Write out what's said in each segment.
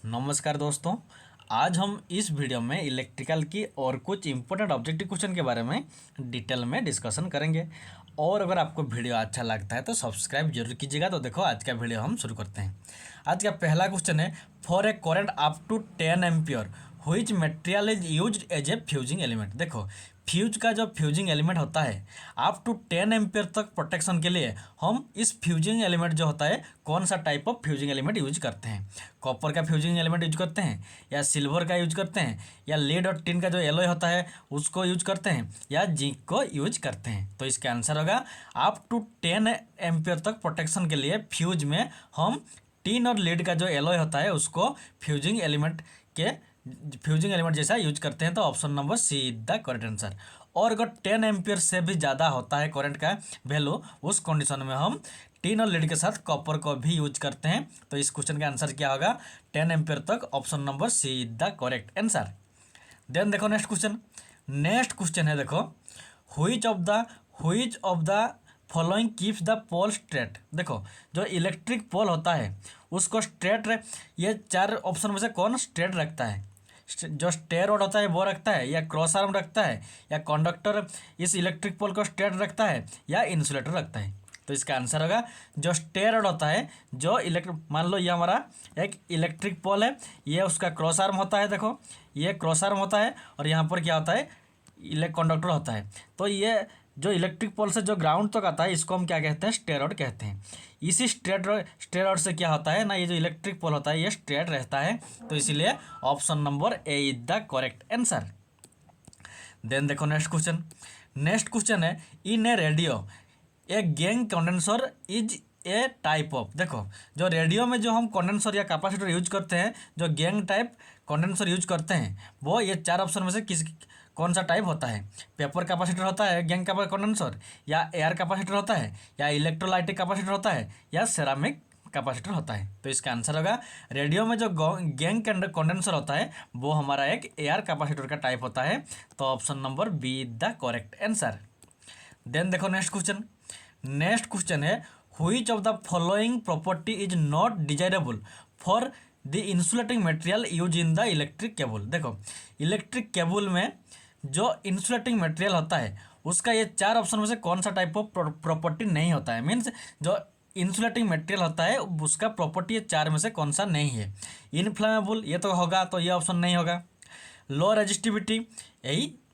नमस्कार दोस्तों। आज हम इस वीडियो में इलेक्ट्रिकल की और कुछ इंपॉर्टेंट ऑब्जेक्टिव क्वेश्चन के बारे में डिटेल में डिस्कशन करेंगे। और अगर आपको वीडियो अच्छा लगता है तो सब्सक्राइब जरूर कीजिएगा। तो देखो आज का वीडियो हम शुरू करते हैं। आज का पहला क्वेश्चन है, for a current up to 10 ampere which material is used as a fusing element. देखो फ्यूज का जो फ्यूजिंग एलिमेंट होता है अप टू 10 एम्पियर तक प्रोटेक्शन के लिए हम इस फ्यूजिंग एलिमेंट जो होता है कौन सा type of fusing element use करते हैं। कॉपर का फ्यूजिंग एलिमेंट यूज करते हैं या सिल्वर का यूज करते हैं या लेड और टिन का जो एलॉय होता है उसको यूज करते हैं या जिंक को यूज करते हैं। तो इसका आंसर होगा अप टू 10 एम्पियर तक प्रोटेक्शन के लिए फ्यूज में हम टिन और लेड का जो एलॉय होता है उसको फ्यूजिंग एलिमेंट जैसा यूज करते हैं। तो option number C is the correct answer. और अगर 10 एम्पियर से भी ज़्यादा होता है करंट का वैल्यू, उस कंडीशन में हम टिन और लीड के साथ कॉपर को भी यूज करते हैं। तो इस क्वेश्चन का आंसर क्या होगा, 10 एम्पियर तक। Option number C is the correct answer. Then देखो नेक्स्ट क्वेश्चन है, देखो which of the following keeps the pole straight. देखो जो इलेक्ट्रिक पोल होता है उसको स्ट्रेट, ये चार ऑप्शन में से कौन स्ट्रेट रखता है। जो स्टे रॉड होता है वो रखता है, या क्रॉस आर्म रखता है, या कंडक्टर इस इलेक्ट्रिक पोल को स्ट्रेट रखता है, या इंसुलेटर रखता है। तो इसका आंसर होगा जो स्टे रॉड होता है, जो मान लो ये हमारा एक इलेक्ट्रिक पोल है, ये उसका क्रॉस आर्म होता है। देखो ये क्रॉस आर्म होता है और यहाँ पर क्या होता है, कंडक्टर होता है। तो ये जो इलेक्ट्रिक पोल से जो ग्राउंड तक आता है इसको हम क्या कहते हैं, स्टे रॉड कहते हैं। इसी स्टे रॉड से क्या होता है ना, ये जो इलेक्ट्रिक पोल होता है ये स्ट्रेट रहता है। तो इसीलिए option number A is the correct answer. Then देखो नेक्स्ट क्वेश्चन है, in a radio a gang condenser is a type of. देखो जो रेडियो में जो हम कंडेंसर या कैपेसिटर यूज करते हैं, जो गैंग टाइप कंडेंसर यूज करते हैं, वो ये चार ऑप्शन में से कौन सा टाइप होता है। पेपर कैपेसिटर होता है गैंग कंडेंसर, या एयर कैपेसिटर होता है, या इलेक्ट्रोलाइटिक कैपेसिटर होता है, या सेरामिक कैपेसिटर होता है। तो इसका आंसर होगा रेडियो में जो गैंग कंडेंसर होता है वो हमारा एक एयर कैपेसिटर का टाइप होता है। तो option number B the correct answer. Then देखो नेक्स्ट क्वेश्चन है, which of the following property is not desirable for the insulating material use in the electric cable. देखो इलेक्ट्रिक केबल में जो insulating material होता है उसका ये चार ऑप्शन में से कौन सा टाइप ऑफ प्रॉपर्टी नहीं होता है। मीन्स जो इंसुलेटिंग मटेरियल होता है उसका प्रॉपर्टी ये चार में से कौन सा नहीं है। इनफ्लेमेबल ये तो होगा, तो ये ऑप्शन नहीं होगा। लो रेजिस्टिविटी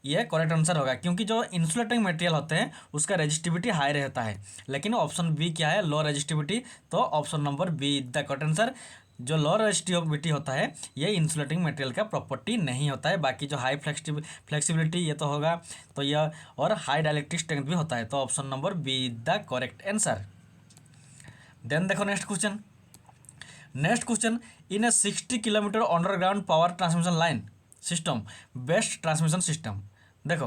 ये करेक्ट आंसर होगा, क्योंकि जो इंसुलेटिंग मटेरियल होते हैं उसका रेजिस्टिविटी हाई रहता है। लेकिन ऑप्शन बी क्या है, लो रेजिस्टिविटी। तो option number B the correct answer. जो लो रेजिस्टिविटी होता है ये इंसुलेटिंग मटेरियल का प्रॉपर्टी नहीं होता है। बाकी जो हाई फ्लेक्सिबिलिटी ये तो होगा, तो यह और हाई डाइलेक्ट्रिक स्ट्रेंथ भी होता है। तो option number B the correct answer. Then देखो next question, in a 60 kilometer underground power transmission line system best transmission system. देखो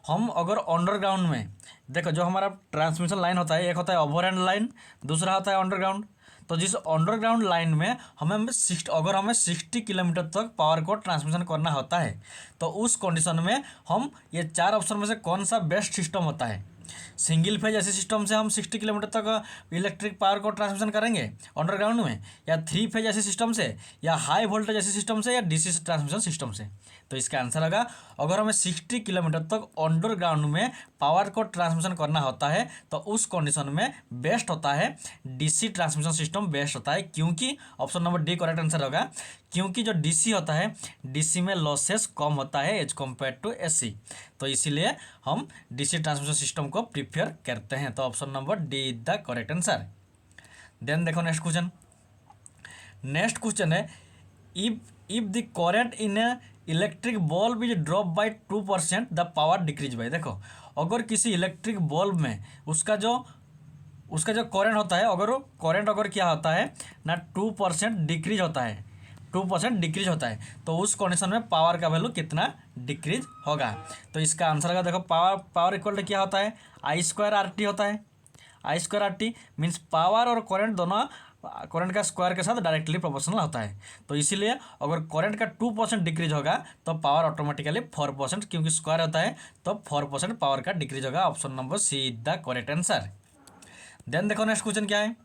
हम अगर अंडरग्राउंड में, देखो जो हमारा ट्रांसमिशन लाइन होता है एक होता है ओवरहेड लाइन, दूसरा होता है अंडरग्राउंड। तो जिस अंडरग्राउंड लाइन में अगर हमें 60 किलोमीटर तक पावर को ट्रांसमिशन करना होता है, तो उस कंडीशन में हम ये चार ऑप्शन में से कौन सा बेस्ट सिस्टम होता है। सिंगल फेज ऐसे सिस्टम से हम 60 किलोमीटर तक इलेक्ट्रिक पावर को ट्रांसमिशन करेंगे अंडरग्राउंड में, या 3 फेज ऐसे सिस्टम से, या हाई वोल्टेज ऐसे सिस्टम से, या डीसी ट्रांसमिशन सिस्टम से। तो इसका आंसर होगा अगर हमें 60 किलोमीटर तक अंडरग्राउंड में पावर को ट्रांसमिशन करना होता है तो उस कंडीशन में बेस्ट होता है डीसी ट्रांसमिशन सिस्टम बेस्ट होता है। क्योंकि option number D correct answer होगा, क्योंकि जो डीसी होता है डीसी में लॉसेस कम होता है एज कम्पेयर टू एसी। तो इसीलिए हम डीसी ट्रांसमिशन सिस्टम को प्रीफर करते हैं। तो option number D is the correct answer. Then देखो नेक्स्ट क्वेश्चन है, if the current in a electric bulb is drop by 2% the power decrease by. देखो अगर किसी इलेक्ट्रिक बल्ब में उसका जो करंट होता है, अगर क्या होता है ना 2% डिक्रीज होता है, 2% डिक्रीज होता है, तो उस कंडीशन में पावर का वैल्यू कितना डिक्रीज होगा। तो इसका आंसर का देखो पावर इक्वल टू क्या होता है, I²RT होता है। I²RT मीन्स पावर और करंट दोनों करंट का स्क्वायर के साथ डायरेक्टली प्रोपोर्शनल होता है। तो इसीलिए अगर करंट का 2% डिक्रीज होगा तो पावर ऑटोमेटिकली 4%, क्योंकि स्क्वायर होता है तो 4% पावर का डिक्रीज होगा। Option number C is the correct answer. Then देखो नेक्स्ट क्वेश्चन क्या है,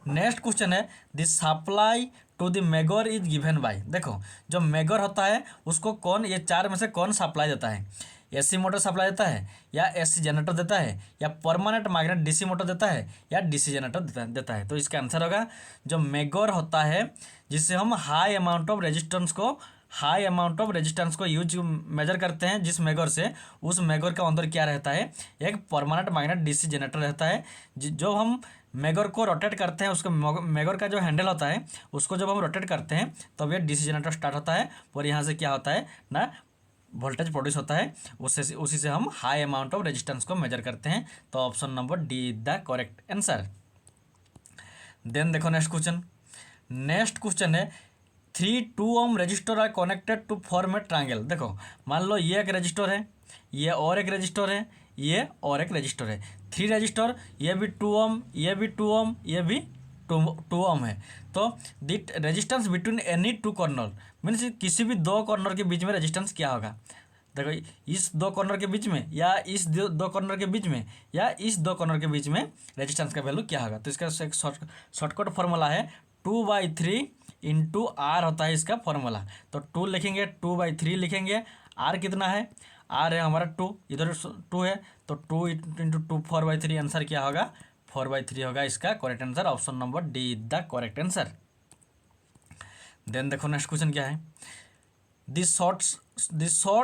नेक्स्ट क्वेश्चन है the supply to the megger is given by. देखो जो मेगोर होता है उसको कौन, ये चार में से कौन सप्लाई देता है? एसी मोटर सप्लाई देता है, या एसी जनरेटर देता है, या परमानेंट मैग्नेट डीसी मोटर देता है, या डीसी जनरेटर देता है। तो इसका आंसर होगा जो मेगोर होता है, जिससे हम हाई अमाउंट ऑफ रेजिस्टेंस को यूज मेजर करते हैं जिस मेगोर से, उस मेगोर का अंदर क्या रहता है? एक परमानेंट मैग्नेट डीसी जनरेटर रहता है। जो हम मेगोर को रोटेट करते हैं, उसको मेगोर का जो हैंडल होता है उसको जब हम रोटेट करते हैं तब ये डीसी जनरेटर स्टार्ट होता है, और यहाँ से क्या होता है ना, वोल्टेज प्रोड्यूस होता है। उससे उसी से हम हाई अमाउंट ऑफ रेजिस्टेंस को मेजर करते हैं। तो option number D is the correct answer. Then देखो नेक्स्ट क्वेश्चन है 3 2 ohm resistor are connected to form a triangle. देखो मान लो ये एक रजिस्टर है, ये और एक रजिस्टर है, ये और एक रजिस्टर है, 3 रजिस्टर, ये भी 2 ohm, ये भी 2 ohm, ये भी 2 ohm है। तो the resistance between any two corner means किसी भी दो कॉर्नर के बीच में रेजिस्टेंस क्या होगा? देखो इस दो कॉर्नर के बीच में, या इस दो कॉर्नर के बीच में, या इस दो कॉर्नर के बीच में रेजिस्टेंस का वैल्यू क्या होगा? तो इसका एक शॉर्टकट फॉर्मूला है 2/3 इंटू आर होता है इसका फॉर्मूला। तो 2 लिखेंगे, 2/3 लिखेंगे, आर कितना है? आर है हमारा 2, इधर 2 है, तो 2 इंटू 2 4/3, आंसर क्या होगा? 4/3 होगा इसका correct answer. Option number D is the correct answer. Then देखो नेक्स्ट क्वेश्चन क्या है, the short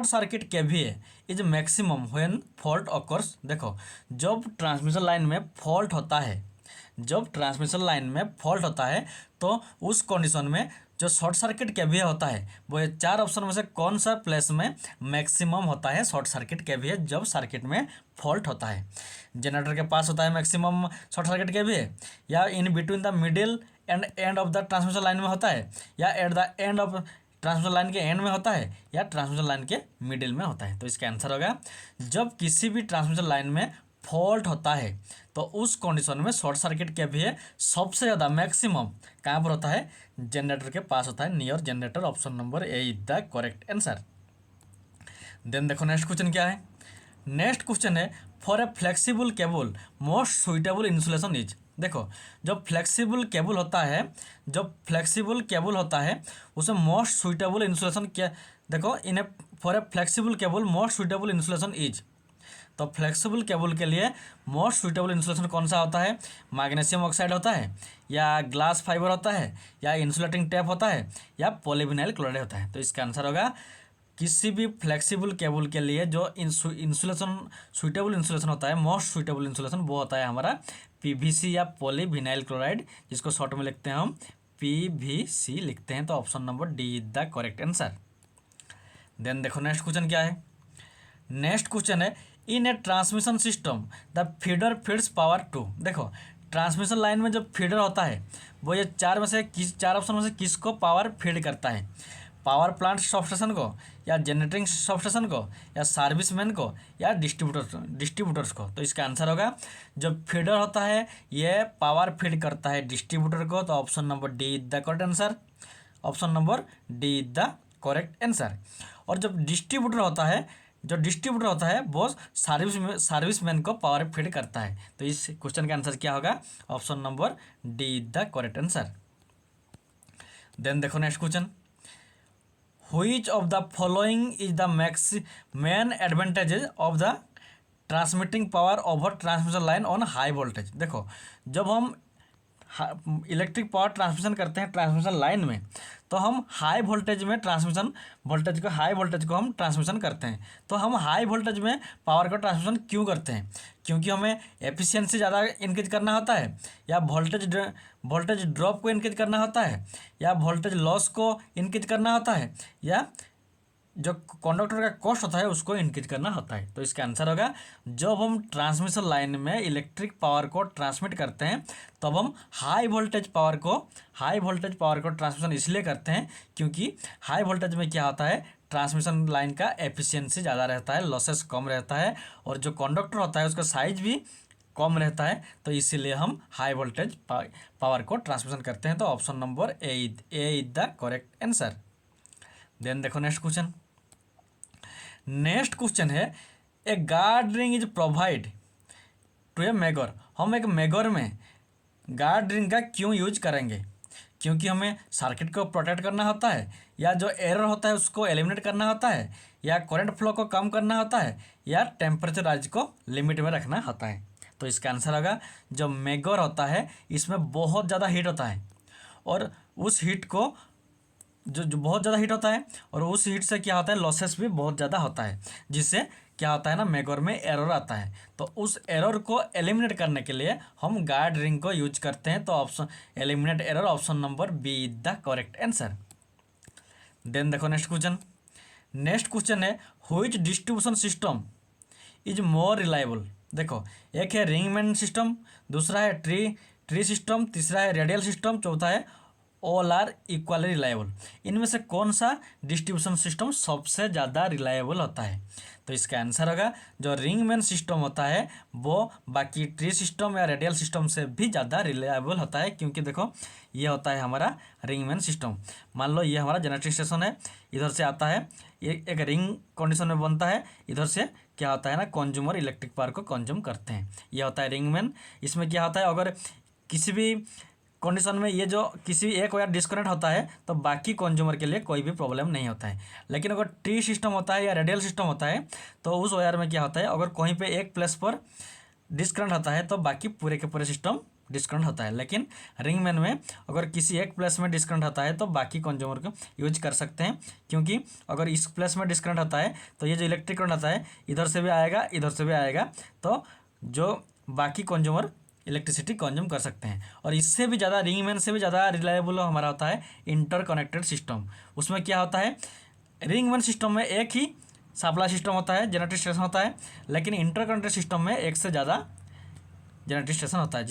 circuit KVA is maximum when fault occurs. देखो जब ट्रांसमिशन लाइन में फॉल्ट होता है, तो उस कंडीशन में जो शॉर्ट सर्किट केवीए होता है वो ये चार ऑप्शन में से कौन सा प्लेस में मैक्सिमम होता है शॉर्ट सर्किट केवीए जब सर्किट में फॉल्ट होता है? जनरेटर के पास होता है मैक्सिमम शॉर्ट सर्किट केवीए, या in between the middle and end of the transmission line में होता है, या at the end of transmission line के एंड में होता है, या ट्रांसमिशन लाइन के मिडिल में होता है? तो इसका आंसर होगा जब किसी भी ट्रांसमिशन लाइन में फॉल्ट होता है तो उस कंडीशन में शॉर्ट सर्किट केवीए सबसे ज़्यादा मैक्सिमम कहाँ पर होता है? जनरेटर के पास होता है, near generator. Option number A is the correct answer. Then देखो नेक्स्ट क्वेश्चन क्या है, नेक्स्ट क्वेश्चन है for a flexible cable most suitable insulation is. देखो जब फ्लेक्सिबल केबल होता है उसमें मोस्ट सुइटेबल इंसुलेशन क्या? देखो in a for a flexible cable most suitable insulation is. तो फ्लेक्सिबल केबल के लिए मोस्ट सुइटेबल इंसुलेशन कौन सा होता है? मैग्नीशियम ऑक्साइड होता है, या ग्लास फाइबर होता है, या इंसुलेटिंग टेप होता है, या पॉलीविनाइल क्लोराइड होता है? तो इसका आंसर होगा किसी भी फ्लेक्सिबल केबल के लिए जो इंसुलेशन सुइटेबल इंसुलेशन होता है, मोस्ट सुइटेबल इंसुलेशन वो होता है हमारा पीवीसी या पॉलीविनाइल क्लोराइड, जिसको शॉर्ट में लिखते हैं हम पीवीसी लिखते हैं। तो option number D is the correct answer. Then देखो नेक्स्ट क्वेश्चन क्या है, नेक्स्ट क्वेश्चन है in a transmission system the feeder feeds power to. देखो ट्रांसमिशन लाइन में जो फीडर होता है वो ये चार ऑप्शन में से किसको पावर फीड करता है? पावर प्लांट सब स्टेशन को, या जनरेटिंग सब स्टेशन को, या सर्विसमैन को, या डिस्ट्रीब्यूटर्स को? तो इसका आंसर होगा जब फीडर होता है ये पावर फीड करता है डिस्ट्रीब्यूटर को। तो option number D is the correct answer. Option number D is the correct answer. और जब डिस्ट्रीब्यूटर होता है वो सर्विसमैन को पावर फीड करता है। तो इस क्वेश्चन का आंसर क्या होगा? Option number D is the correct answer. Then देखो next question, which of the following is the main advantages of the transmitting power over transmission line on high voltage. देखो जब हम इलेक्ट्रिक पावर ट्रांसमिशन करते हैं transmission line में, तो हम high voltage में हाई वोल्टेज को हम ट्रांसमिशन करते हैं। तो हम हाई वोल्टेज में पावर का ट्रांसमिशन क्यों करते हैं? क्योंकि हमें एफिशिएंसी ज़्यादा इंक्रीज करना होता है, या वोल्टेज ड्रॉप को इंक्रीज करना होता है, या वोल्टेज लॉस को इंक्रीज करना होता है, या जो कंडक्टर का कॉस्ट होता है उसको इंक्रीज करना होता है। तो इसका आंसर होगा जब हम ट्रांसमिशन लाइन में इलेक्ट्रिक पावर को ट्रांसमिट करते हैं तब हम हाई वोल्टेज पावर को ट्रांसमिशन इसलिए करते हैं क्योंकि हाई वोल्टेज में क्या होता है, ट्रांसमिशन लाइन का एफिशिएंसी ज़्यादा रहता है, लॉसेस कम रहता है, और जो कंडक्टर होता है उसका साइज भी कम रहता है। तो इसीलिए हम हाई वोल्टेज पावर को ट्रांसमिशन करते हैं। तो option number A is the correct answer. Then देखो नेक्स्ट क्वेश्चन है a guard ring is provide to a megger. हम एक मेगोर में गार्ड रिंग का क्यों यूज करेंगे? क्योंकि हमें सर्किट को प्रोटेक्ट करना होता है, या जो एरर होता है उसको एलिमिनेट करना होता है, या करंट फ्लो को कम करना होता है, या टेम्परेचर राइज को लिमिट में रखना होता है। तो इसका आंसर होगा जो मेगोर होता है इसमें बहुत ज़्यादा हीट होता है, और उस हीट को जो बहुत ज़्यादा हीट होता है, और उस हीट से क्या होता है लॉसेस भी बहुत ज़्यादा होता है, जिससे क्या होता है ना मेगोर में एरर आता है। तो उस एरर को एलिमिनेट करने के लिए हम गार्ड रिंग को यूज करते हैं। तो option eliminate error, option number B is the correct answer. Then देखो नेक्स्ट क्वेश्चन। नेक्स्ट क्वेश्चन है which distribution system is more reliable. देखो एक है रिंगमैन सिस्टम, दूसरा है ट्री सिस्टम, तीसरा है रेडियल सिस्टम, चौथा है ऑल आर इक्वली रिलायबल। इनमें से कौन सा डिस्ट्रीब्यूशन सिस्टम सबसे ज़्यादा रिलायबल होता है? तो इसका आंसर होगा जो रिंगमैन सिस्टम होता है वो बाकी ट्री सिस्टम या रेडियल सिस्टम से भी ज़्यादा रिलायबल होता है, क्योंकि देखो ये होता है हमारा रिंगमैन सिस्टम। मान लो ये हमारा जनरेटर स्टेशन है, इधर से आता है, ये एक रिंग कंडीशन में बनता है, इधर से क्या होता है ना कंज्यूमर इलेक्ट्रिक पावर को कंज्यूम करते हैं, ये होता है रिंगमैन। इसमें क्या होता है अगर किसी भी कंडीशन में ये जो किसी एक वायर डिस्कनेक्ट होता है तो बाकी कंज्यूमर के लिए कोई भी प्रॉब्लम नहीं होता है। लेकिन अगर ट्री सिस्टम होता है या रेडियल सिस्टम होता है तो उस वायर में क्या होता है अगर कहीं पे एक प्लेस पर डिस्कनेक्ट होता है तो बाकी पूरे के पूरे सिस्टम डिस्कनेक्ट होता है। लेकिन रिंगमैन में अगर किसी एक प्लेस में डिस्कनेक्ट होता है तो बाकी कंज्यूमर को यूज कर सकते हैं, क्योंकि अगर इस प्लेस में डिस्कनेक्ट होता है तो ये जो इलेक्ट्रिक करंट होता है इधर से भी आएगा इधर से भी आएगा, तो जो बाकी कंज्यूमर इलेक्ट्रिसिटी कंज्यूम कर सकते हैं। और इससे भी ज़्यादा रिंगमैन से भी ज़्यादा रिलायबल हमारा होता है इंटरकनेक्टेड सिस्टम। उसमें क्या होता है रिंगमैन सिस्टम में एक ही सप्लाई सिस्टम होता है, जनरेटर स्टेशन होता है, लेकिन इंटरकनेक्टेड सिस्टम में एक से ज़्यादा जनरेटर स्टेशन होता है,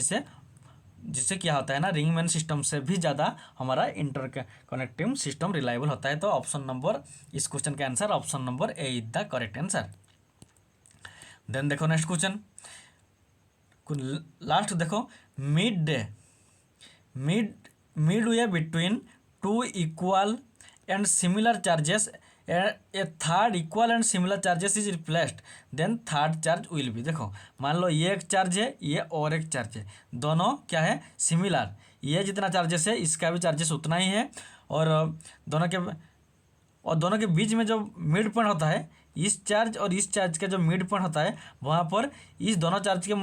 जिससे क्या होता है ना रिंगमैन सिस्टम से भी ज़्यादा हमारा इंटरकनेक्टिंग सिस्टम रिलायबल होता है। तो ऑप्शन नंबर इस क्वेश्चन का answer option number A is the correct answer. Then देखो नेक्स्ट क्वेश्चन, लास्ट देखो mid way between two equal and similar charges a third equal and similar charges is replaced then third charge will be. देखो मान लो ये एक charge है ये और एक चार्ज है, दोनों क्या है सिमिलर, ये जितना चार्जेस है इसका भी चार्जेस उतना ही है, और दोनों के बीच में जो मिड पॉइंट होता है इस चार्ज और इस चार्ज का जो मिड पॉइंट होता है वहाँ पर इस दोनों चार्ज के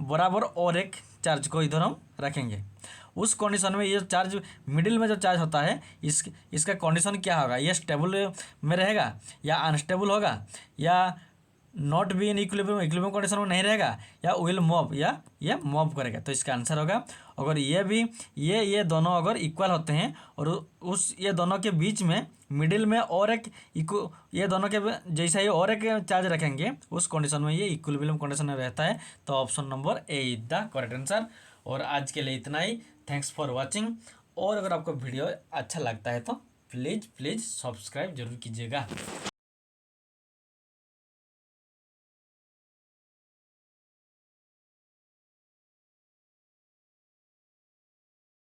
बराबर और एक चार्ज को इधर हम रखेंगे। उस कंडीशन में ये चार्ज मिडिल में जो चार्ज होता है इसका कंडीशन क्या होगा, ये स्टेबल में रहेगा या अनस्टेबल होगा, या not be in equilibrium condition में नहीं रहेगा, या विल मूव या ये मूव करेगा। तो इसका आंसर होगा अगर ये भी ये दोनों अगर इक्वल होते हैं और उस ये दोनों के बीच में मिडिल में और एक ये दोनों के जैसा ही और एक चार्ज रखेंगे उस कंडीशन में ये इक्विलिब्रियम कंडीशन में रहता है। तो option number A is the correct answer. और आज के लिए इतना ही, थैंक्स फॉर वॉचिंग। और अगर आपको वीडियो अच्छा लगता है तो प्लीज़ सब्सक्राइब जरूर कीजिएगा।